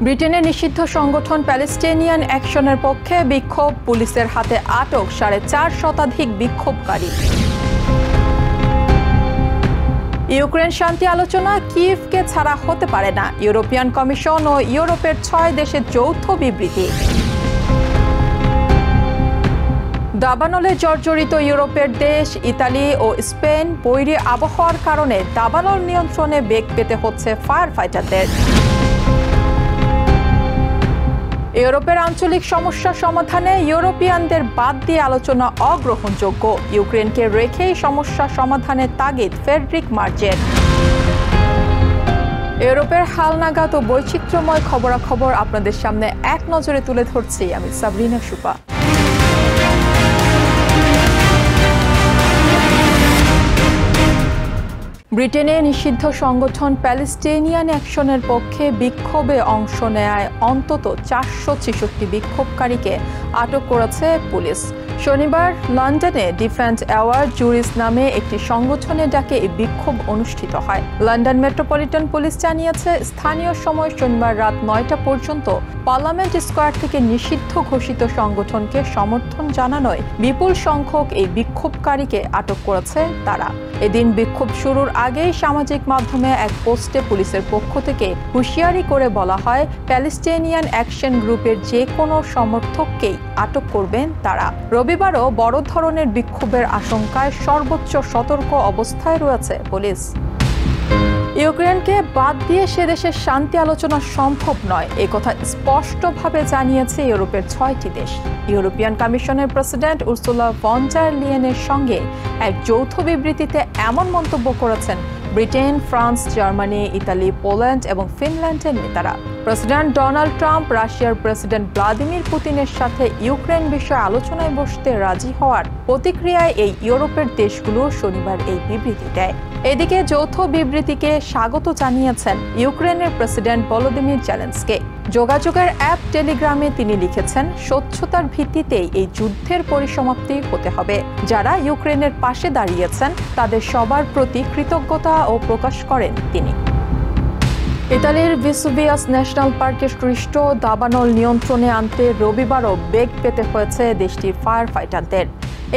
ব্রিটেনে নিষিদ্ধ সংগঠন প্যালেস্টাইনিয়ান অ্যাকশনের পক্ষে বিক্ষোভ, পুলিশের হাতে আটক 4.5 শতাধিক বিক্ষোভকারী। ইউক্রেন শান্তি আলোচনা কিয়েভকে ছাড়া হতে পারে না, ইউরোপিয়ান কমিশন ও ইউরোপের 6 দেশের যৌথ বিবৃতি। দাবানলে জর্জরিত ইউরোপের দেশ ইতালি ও স্পেন, বৈরী আবহাওয়ার কারণে দাবানল নিয়ন্ত্রণে বেগ পেতে হচ্ছে ফায়ার ফাইটারদের। ইউরোপের আঞ্চলিক সমস্যা সমাধানে ইউরোপিয়ানদের বাদ দিয়ে আলোচনা অগ্রহণযোগ্য, ইউক্রেনকে রেখেই সমস্যা সমাধানের তাগিদ ফ্রেডরিক মার্জের। ইউরোপের হালনাগাদ ও বৈচিত্র্যময় খবরাখবর আপনাদের সামনে এক নজরে তুলে ধরছি আমি সাবরিনা সুপা। ব্রিটেনে নিষিদ্ধ সংগঠন প্যালেস্টাইনিয়ান অ্যাকশনের পক্ষে বিক্ষোভে অংশ নেয় অন্তত 466 বিক্ষোভকারীকে আটক করেছে পুলিশ। শনিবার লন্ডনে ডিফেন্স অ্যাওয়ার্ড জুরিস নামে একটি সংগঠনের ডাকে এই বিক্ষোভ অনুষ্ঠিত হয়। লন্ডন মেট্রোপলিটন পুলিশ জানিয়েছে, স্থানীয় সময় শনিবার রাত 9টা পর্যন্ত পার্লামেন্ট স্কোয়ার থেকে নিষিদ্ধ ঘোষিত সংগঠনকে সমর্থন জানানোয় বিপুল সংখ্যক এই বিক্ষোভকারীকে আটক করেছে তারা। এদিন বিক্ষোভ শুরুর আগেই সামাজিক মাধ্যমে এক পোস্টে পুলিশের পক্ষ থেকে হুঁশিয়ারি করে বলা হয়, প্যালেস্টাইনিয়ান অ্যাকশন গ্রুপের যে কোনো সমর্থককেই আটক করবেন তারা। রবিবারও বড় ধরনের বিক্ষোভের আশঙ্কায় সর্বোচ্চ সতর্ক অবস্থায় রয়েছে পুলিশ। ইউক্রেনকে বাদ দিয়ে সে দেশের শান্তি আলোচনা সম্ভব নয়, একথা স্পষ্টভাবে জানিয়েছে ইউরোপের 6টি দেশ। ইউরোপিয়ান কমিশনের প্রেসিডেন্ট উর্সুলা ভন ডার লিয়েনের সঙ্গে এক যৌথ বিবৃতিতে এমন মন্তব্য করেছেন Britain, France, Germany, Italy, Poland এবং ফিনল্যান্ডের নেতারা। প্রেসিডেন্ট ডোনাল্ড ট্রাম্প রাশিয়ার প্রেসিডেন্ট ভ্লাদিমির পুতিনের সাথে ইউক্রেন বিষয়ে আলোচনায় বসতে রাজি হওয়ার প্রতিক্রিয়ায় এই ইউরোপের দেশগুলো শনিবার এই বিবৃতি দেয়। এদিকে যৌথ বিবৃতিকে স্বাগত জানিয়েছেন ইউক্রেনের প্রেসিডেন্ট ভলোদিমির জেলেনস্কি। যোগাযোগের অ্যাপ টেলিগ্রামে তিনি লিখেছেন, স্বচ্ছতার ভিত্তিতেই এই যুদ্ধের পরিসমাপ্তি হতে হবে। যারা ইউক্রেনের পাশে দাঁড়িয়েছেন তাদের সবার প্রতি কৃতজ্ঞতা ও প্রকাশ করেন তিনি। ইতালির ভেসুভিয়াস ন্যাশনাল পার্কের সৃষ্ট দাবানল নিয়ন্ত্রণে আনতে রবিবারও বেগ পেতে হয়েছে দেশটির ফায়ার ফাইটারদের।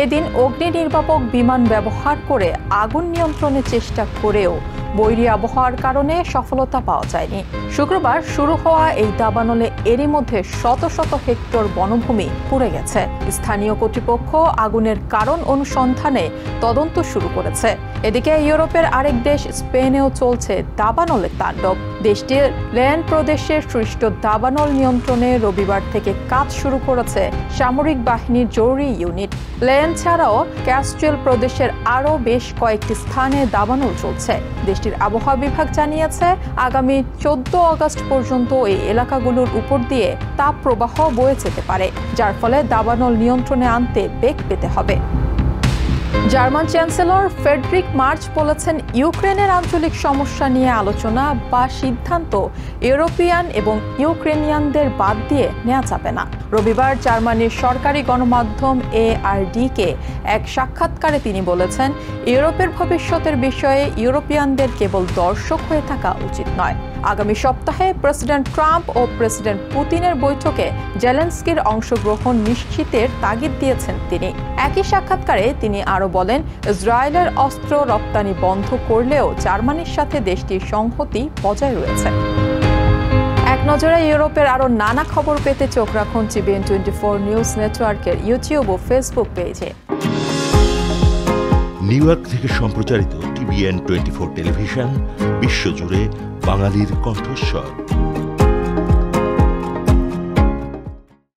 এদিন অগ্নি নির্বাপক বিমান ব্যবহার করে আগুন নিয়ন্ত্রণের চেষ্টা করেও বৈরী আবহাওয়ার কারণে সফলতা পাওয়া যায়নি। শুক্রবার শুরু হওয়া এই দাবানলে এরই মধ্যে শত শত হেক্টর বনভূমি পুড়ে গেছে। স্থানীয় কর্তৃপক্ষ আগুনের কারণ অনুসন্ধানে তদন্ত শুরু করেছে। এদিকে ইউরোপের আরেক দেশ স্পেনেও চলছে দাবানলের তাণ্ডব। দেশটির লেন প্রদেশের সৃষ্ট দাবানল নিয়ন্ত্রণে রবিবার থেকে কাজ শুরু করেছে সামরিক বাহিনীর জরুরি ইউনিট। লেন ছাড়াও ক্যাস্ট্রিয়েল প্রদেশের আরও বেশ কয়েকটি স্থানে দাবানল চলছে। দেশটির আবহাওয়া বিভাগ জানিয়েছে, আগামী 14 আগস্ট পর্যন্ত এই এলাকাগুলোর উপর দিয়ে তাপ প্রবাহ বয়ে যেতে পারে, যার ফলে দাবানল নিয়ন্ত্রণে আনতে বেগ পেতে হবে। জার্মান চ্যান্সেলর ফ্রেডরিক মার্জ বলেছেন, ইউক্রেনের আঞ্চলিক সমস্যা নিয়ে আলোচনা বা সিদ্ধান্ত ইউরোপিয়ান এবং ইউক্রেনিয়ানদের বাদ দিয়ে নেওয়া যাবে না। রবিবার জার্মানির সরকারি গণমাধ্যম ARD-কে এক সাক্ষাৎকারে তিনি বলেছেন, ইউরোপের ভবিষ্যতের বিষয়ে ইউরোপিয়ানদের কেবল দর্শক হয়ে থাকা উচিত নয়। আগামী সপ্তাহে প্রেসিডেন্ট ট্রাম্প ও প্রেসিডেন্ট পুতিনের বৈঠকে জেলেনস্কির অংশগ্রহণ নিশ্চিতের তাগিদ দিয়েছেন তিনি। একই সাক্ষাৎকারে তিনি আরও বলেন, ইসরায়েলের অস্ত্র রপ্তানি বন্ধ করলেও জার্মানির সাথে দেশটির সংহতি বজায় রয়েছে। এক নজরে ইউরোপের আরও নানা খবর পেতে চোখ রাখুন TVN 24 নিউজ নেটওয়ার্কের ইউটিউব ও ফেসবুক পেজে। নিউ ইয়র্ক থেকে সম্প্রচারিত TVN 24 টেলিভিশন বিশ্বজুড়ে বাঙালির কণ্ঠস্বর।